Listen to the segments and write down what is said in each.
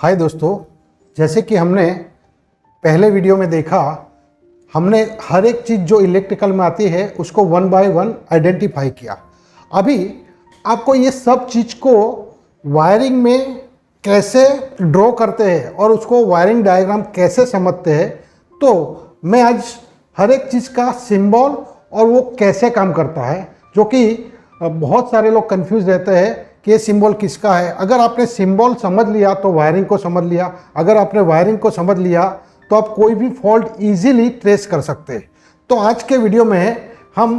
हाय दोस्तों, जैसे कि हमने पहले वीडियो में देखा, हमने हर एक चीज़ जो इलेक्ट्रिकल में आती है उसको वन बाय वन आइडेंटिफाई किया। अभी आपको ये सब चीज़ को वायरिंग में कैसे ड्रॉ करते हैं और उसको वायरिंग डायग्राम कैसे समझते हैं, तो मैं आज हर एक चीज़ का सिंबल और वो कैसे काम करता है, जो कि बहुत सारे लोग कंफ्यूज रहते हैं कि ये सिंबल किसका है। अगर आपने सिंबल समझ लिया तो वायरिंग को समझ लिया, अगर आपने वायरिंग को समझ लिया तो आप कोई भी फॉल्ट इजीली ट्रेस कर सकते हैं। तो आज के वीडियो में हम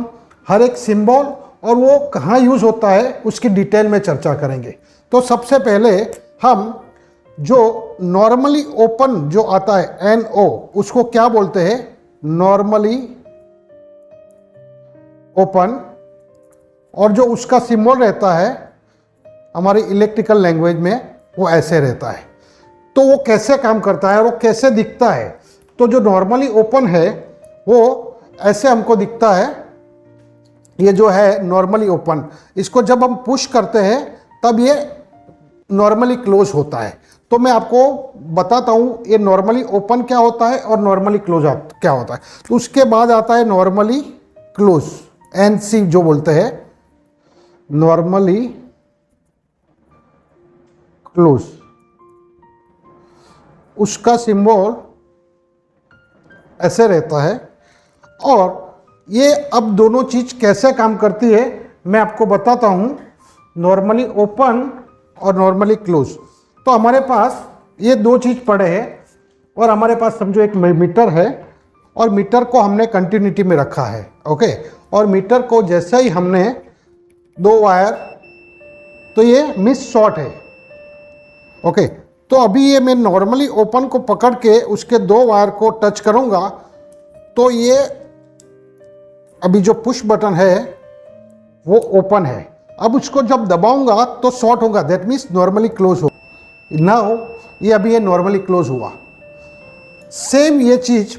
हर एक सिंबल और वो कहाँ यूज़ होता है उसकी डिटेल में चर्चा करेंगे। तो सबसे पहले हम जो नॉर्मली ओपन जो आता है NO, उसको क्या बोलते हैं? Normally open. और जो उसका सिंबल रहता है हमारी इलेक्ट्रिकल लैंग्वेज में वो ऐसे रहता है। तो वो कैसे काम करता है और वो कैसे दिखता है? तो जो नॉर्मली ओपन है वो ऐसे हमको दिखता है। ये जो है नॉर्मली ओपन, इसको जब हम पुश करते हैं तब ये नॉर्मली क्लोज होता है। तो मैं आपको बताता हूँ ये नॉर्मली ओपन क्या होता है और नॉर्मली क्लोज क्या होता है। तो उसके बाद आता है नॉर्मली क्लोज, NC जो बोलते हैं, नॉर्मली क्लोज। उसका सिंबल ऐसे रहता है। और ये अब दोनों चीज़ कैसे काम करती है मैं आपको बताता हूँ, नॉर्मली ओपन और नॉर्मली क्लोज। तो हमारे पास ये दो चीज़ पड़े हैं और हमारे पास समझो एक मीटर है और मीटर को हमने कंटिन्यूटी में रखा है। ओके, और मीटर को जैसे ही हमने दो वायर, तो ये मिस शॉर्ट है। ओके, तो अभी ये मैं नॉर्मली ओपन को पकड़ के उसके दो वायर को टच करूंगा तो ये अभी जो पुश बटन है वो ओपन है। अब उसको जब दबाऊंगा तो शॉर्ट होगा, दैट मीन्स नॉर्मली क्लोज हो। नाउ ये अभी ये नॉर्मली क्लोज हुआ। सेम ये चीज़,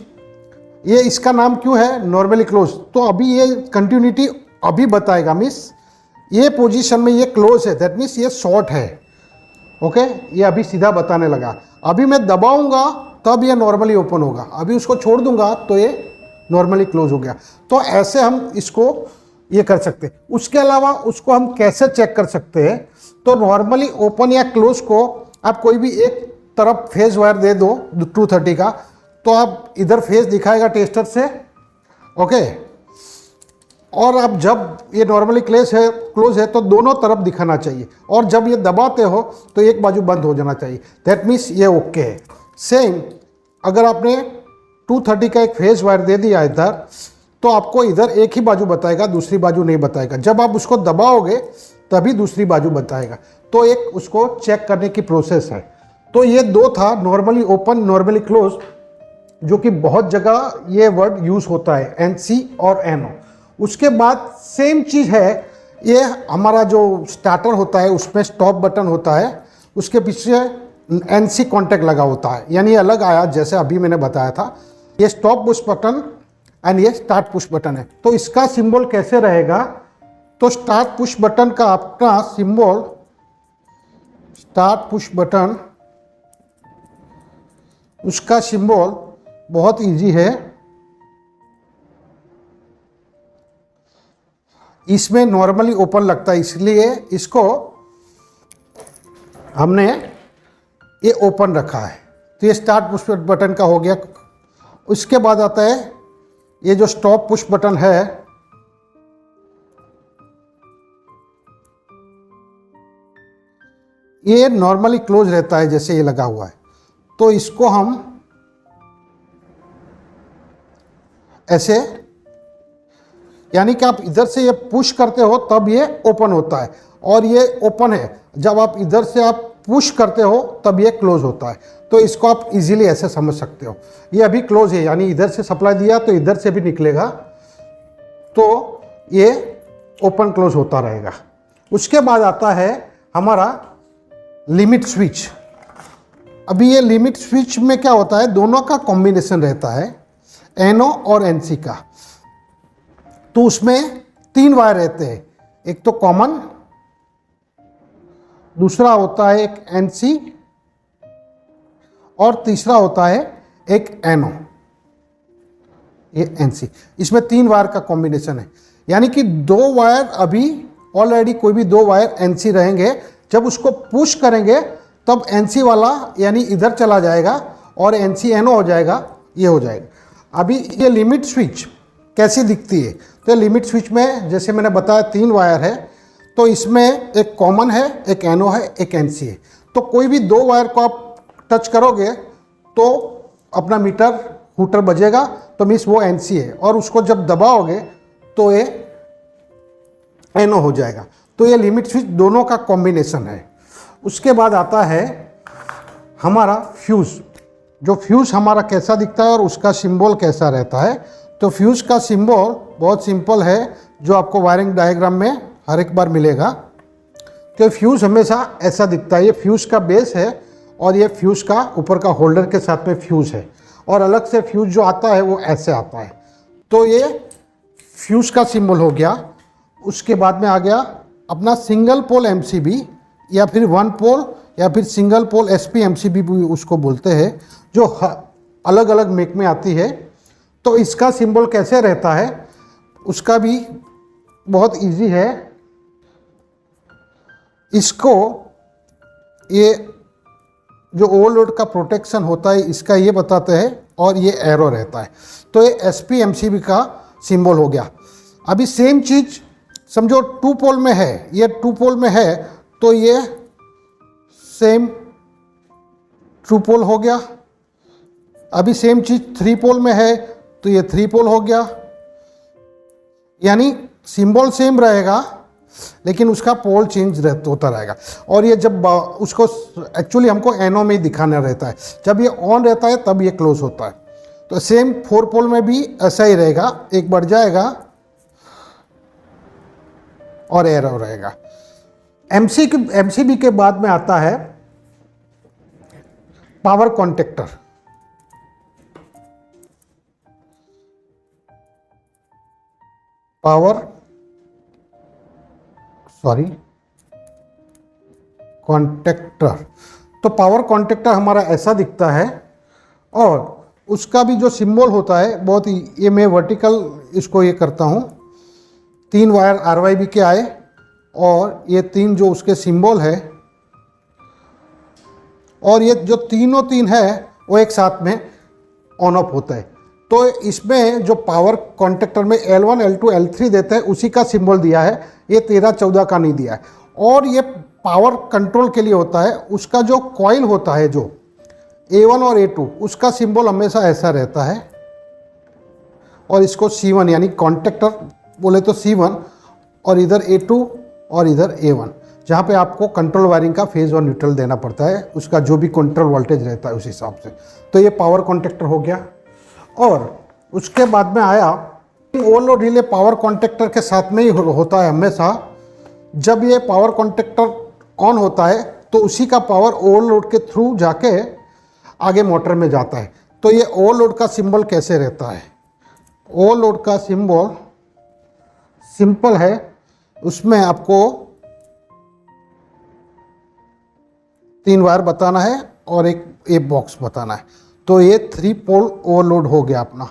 ये इसका नाम क्यों है नॉर्मली क्लोज? तो अभी ये कंटिन्यूटी अभी बताएगा, मीन्स ये पोजीशन में ये क्लोज है, दैट मीन्स ये शॉर्ट है। ओके, ये अभी सीधा बताने लगा। अभी मैं दबाऊंगा तब ये नॉर्मली ओपन होगा, अभी उसको छोड़ दूंगा तो ये नॉर्मली क्लोज हो गया। तो ऐसे हम इसको ये कर सकते हैं। उसके अलावा उसको हम कैसे चेक कर सकते हैं? तो नॉर्मली ओपन या क्लोज को आप कोई भी एक तरफ फेज वायर दे दो 230 का, तो आप इधर फेज दिखाएगा टेस्टर से। ओके, और आप जब ये नॉर्मली क्लोज है तो दोनों तरफ दिखाना चाहिए, और जब ये दबाते हो तो एक बाजू बंद हो जाना चाहिए, दैट मीन्स ये ओके है। सेम अगर आपने 230 का एक फेज वायर दे दिया इधर, तो आपको इधर एक ही बाजू बताएगा, दूसरी बाजू नहीं बताएगा। जब आप उसको दबाओगे तभी दूसरी बाजू बताएगा। तो एक उसको चेक करने की प्रोसेस है। तो ये दो था, नॉर्मली ओपन, नॉर्मली क्लोज, जो कि बहुत जगह ये वर्ड यूज होता है, NC और NO। उसके बाद सेम चीज़ है, ये हमारा जो स्टार्टर होता है उसमें स्टॉप बटन होता है, उसके पीछे NC कॉन्टैक्ट लगा होता है, यानी अलग आया जैसे अभी मैंने बताया था। ये स्टॉप पुश बटन एंड ये स्टार्ट पुश बटन है। तो इसका सिंबल कैसे रहेगा? तो स्टार्ट पुश बटन का अपना सिंबल, स्टार्ट पुश बटन, उसका सिंबल बहुत इजी है। इसमें नॉर्मली ओपन लगता है, इसलिए इसको हमने ये ओपन रखा है। तो ये स्टार्ट पुश बटन का हो गया। उसके बाद आता है ये जो स्टॉप पुश बटन है, ये नॉर्मली क्लोज रहता है जैसे ये लगा हुआ है। तो इसको हम ऐसे, यानी कि आप इधर से ये पुश करते हो तब ये ओपन होता है, और ये ओपन है। जब आप इधर से आप पुश करते हो तब ये क्लोज होता है। तो इसको आप इजीली ऐसे समझ सकते हो। ये अभी क्लोज है, यानी इधर से सप्लाई दिया तो इधर से भी निकलेगा, तो ये ओपन क्लोज होता रहेगा। उसके बाद आता है हमारा लिमिट स्विच। अभी ये लिमिट स्विच में क्या होता है, दोनों का कॉम्बिनेशन रहता है, NO और NC का। तो उसमें 3 वायर रहते हैं, एक तो कॉमन, दूसरा होता है एक NC और तीसरा होता है एक एनो, ये एनसी। इसमें 3 वायर का कॉम्बिनेशन है, यानी कि 2 वायर अभी ऑलरेडी कोई भी 2 वायर एनसी रहेंगे। जब उसको पुश करेंगे तब एनसी वाला यानी इधर चला जाएगा और एनसी एनो हो जाएगा, ये हो जाएगा। अभी ये लिमिट स्विच कैसी दिखती है, तो ये लिमिट स्विच में जैसे मैंने बताया 3 वायर है, तो इसमें एक कॉमन है, एक एनो है, एक एनसी है। तो कोई भी 2 वायर को आप टच करोगे तो अपना मीटर हूटर बजेगा, तो मीन्स वो एनसी है, और उसको जब दबाओगे तो ये एनो हो जाएगा। तो ये लिमिट स्विच दोनों का कॉम्बिनेशन है। उसके बाद आता है हमारा फ्यूज़। जो फ्यूज़ हमारा कैसा दिखता है और उसका सिंबल कैसा रहता है, तो फ्यूज़ का सिंबल बहुत सिंपल है, जो आपको वायरिंग डायग्राम में हर एक बार मिलेगा। तो फ्यूज़ हमेशा ऐसा दिखता है, ये फ्यूज़ का बेस है और ये फ्यूज़ का ऊपर का होल्डर के साथ में फ्यूज़ है, और अलग से फ्यूज़ जो आता है वो ऐसे आता है। तो ये फ्यूज़ का सिंबल हो गया। उसके बाद में आ गया अपना सिंगल पोल एमसीबी, या फिर 1 पोल, या फिर सिंगल पोल एसपी एमसीबी भी उसको बोलते हैं, जो अलग अलग मेक में आती है। तो इसका सिंबल कैसे रहता है, उसका भी बहुत इजी है। इसको ये जो ओवरलोड का प्रोटेक्शन होता है इसका ये बताते हैं, और ये एरो रहता है। तो ये एसपी एमसीबी का सिंबल हो गया। अभी सेम चीज़ समझो 2 पोल में है, ये 2 पोल में है, तो ये सेम 2 पोल हो गया। अभी सेम चीज़ 3 पोल में है, तो ये 3 पोल हो गया। यानी सिंबल सेम रहेगा लेकिन उसका पोल चेंज होता रहेगा। और ये जब उसको एक्चुअली हमको एनो में ही दिखाना रहता है, जब ये ऑन रहता है तब ये क्लोज होता है। तो सेम 4 पोल में भी ऐसा ही रहेगा, एक बढ़ जाएगा और एरो रहेगा। एमसीबी के बाद में आता है पावर कॉन्टेक्टर। कॉन्टेक्टर। तो पावर कॉन्टेक्टर हमारा ऐसा दिखता है, और उसका भी जो सिंबल होता है बहुत ही, ये मैं वर्टिकल इसको ये करता हूँ। 3 वायर आरवाईबी के आए, और ये 3 जो उसके सिंबल है, और ये जो तीनों 3 है वो एक साथ में ऑन ऑफ होता है। तो इसमें जो पावर कॉन्टेक्टर में L1, L2, L3 देते हैं उसी का सिंबल दिया है, ये 13-14 का नहीं दिया है। और ये पावर कंट्रोल के लिए होता है। उसका जो कॉइल होता है, जो A1 और A2, उसका सिंबल हमेशा ऐसा रहता है, और इसको C1 यानी कॉन्टेक्टर बोले तो C1, और इधर A2 और इधर A1, जहाँ पे आपको कंट्रोल वायरिंग का फेज और न्यूट्रल देना पड़ता है, उसका जो भी कंट्रोल वोल्टेज रहता है उस हिसाब से। तो ये पावर कॉन्टेक्टर हो गया। और उसके बाद में आया ओवरलोड रिले। पावर कॉन्टेक्टर के साथ में ही होता है हमेशा। जब ये पावर कॉन्टेक्टर ऑन होता है तो उसी का पावर ओवरलोड के थ्रू जाके आगे मोटर में जाता है। तो ये ओवरलोड का सिंबल कैसे रहता है, ओवरलोड का सिंबल सिंपल है, उसमें आपको 3 वायर बताना है और एक बॉक्स बताना है। तो ये 3 पोल ओवरलोड हो गया अपना,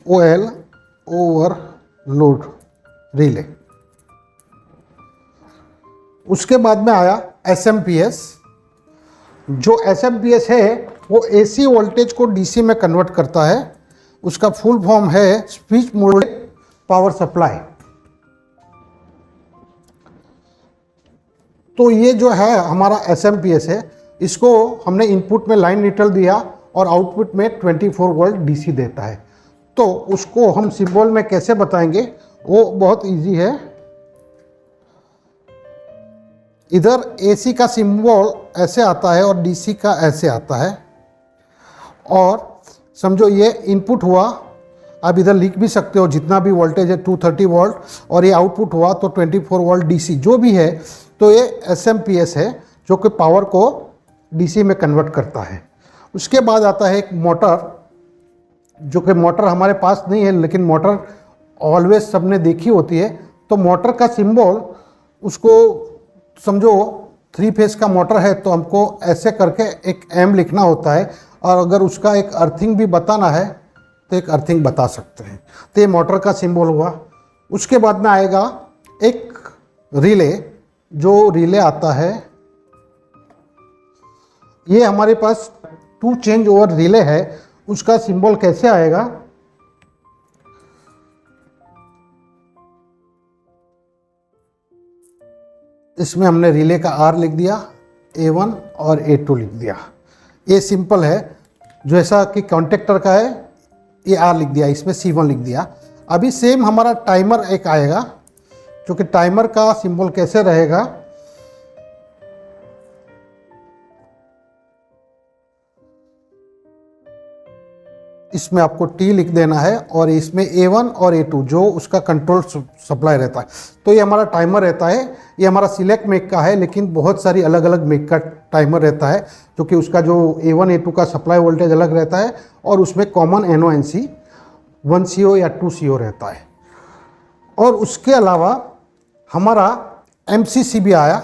OL ओवरलोड रिले। उसके बाद में आया SMPS। जो SMPS है वो AC वोल्टेज को DC में कन्वर्ट करता है। उसका फुल फॉर्म है स्विच मोडेड पावर सप्लाई। तो ये जो है हमारा SMPS है, इसको हमने इनपुट में लाइन न्यूट्रल दिया और आउटपुट में 24 वोल्ट DC देता है। तो उसको हम सिंबल में कैसे बताएंगे, वो बहुत इजी है। इधर AC का सिंबल ऐसे आता है और DC का ऐसे आता है। और समझो ये इनपुट हुआ, आप इधर लिख भी सकते हो जितना भी वोल्टेज है 230 वोल्ट, और ये आउटपुट हुआ तो 24 वोल्ट DC जो भी है। तो ये SMPS है जो कि पावर को DC में कन्वर्ट करता है। उसके बाद आता है एक मोटर, जो कि मोटर हमारे पास नहीं है लेकिन मोटर ऑलवेज सबने देखी होती है। तो मोटर का सिंबल उसको समझो 3 फेज का मोटर है तो हमको ऐसे करके एक एम लिखना होता है, और अगर उसका एक अर्थिंग भी बताना है तो एक अर्थिंग बता सकते हैं। तो ये मोटर का सिंबल हुआ। उसके बाद में आएगा एक रिले, जो रिले आता है, ये हमारे पास 2 चेंज ओवर रिले है। उसका सिंबल कैसे आएगा, इसमें हमने रिले का आर लिख दिया, A1 और A2 लिख दिया। ये सिंपल है। जैसा कि कॉन्टेक्टर का है, ये आर लिख दिया, इसमें C1 लिख दिया। अभी सेम हमारा टाइमर एक आएगा, क्योंकि टाइमर का सिंबल कैसे रहेगा, इसमें आपको T लिख देना है, और इसमें A1 और A2 जो उसका कंट्रोल सप्लाई रहता है। तो ये हमारा टाइमर रहता है। ये हमारा सिलेक्ट मेक का है, लेकिन बहुत सारी अलग अलग मेक का टाइमर रहता है, जो कि उसका जो A1 A2 का सप्लाई वोल्टेज अलग रहता है, और उसमें कॉमन NONC 1CO या 2CO रहता है। और उसके अलावा हमारा MCCB आया,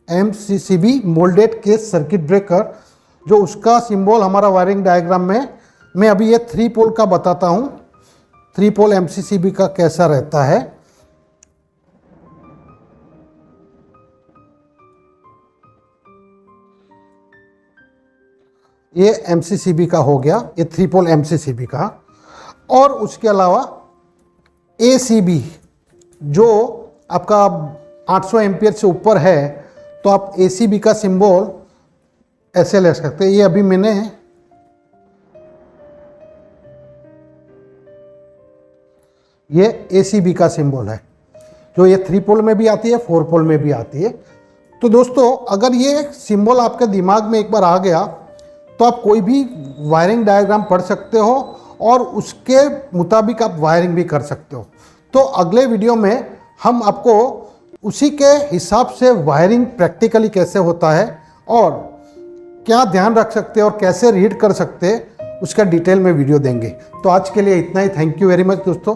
MCCB moulded case circuit breaker, जो उसका सिंबल हमारा वायरिंग डायग्राम में, मैं अभी ये 3 पोल का बताता हूँ। 3 पोल MCCB का कैसा रहता है। ये MCCB का हो गया, ये 3 पोल MCCB का। और उसके अलावा ACB, जो आपका 800 एम्पियर से ऊपर है, तो आप ACB का सिंबल ऐसे ले सकते हैं। ये अभी मैंने ये ACB का सिंबल है, जो ये 3 पोल में भी आती है, 4 पोल में भी आती है। तो दोस्तों, अगर ये सिंबल आपके दिमाग में एक बार आ गया, तो आप कोई भी वायरिंग डायग्राम पढ़ सकते हो, और उसके मुताबिक आप वायरिंग भी कर सकते हो। तो अगले वीडियो में हम आपको उसी के हिसाब से वायरिंग प्रैक्टिकली कैसे होता है, और क्या ध्यान रख सकते हैं, और कैसे रीड कर सकते हैं, उसका डिटेल में वीडियो देंगे। तो आज के लिए इतना ही। थैंक यू वेरी मच दोस्तों।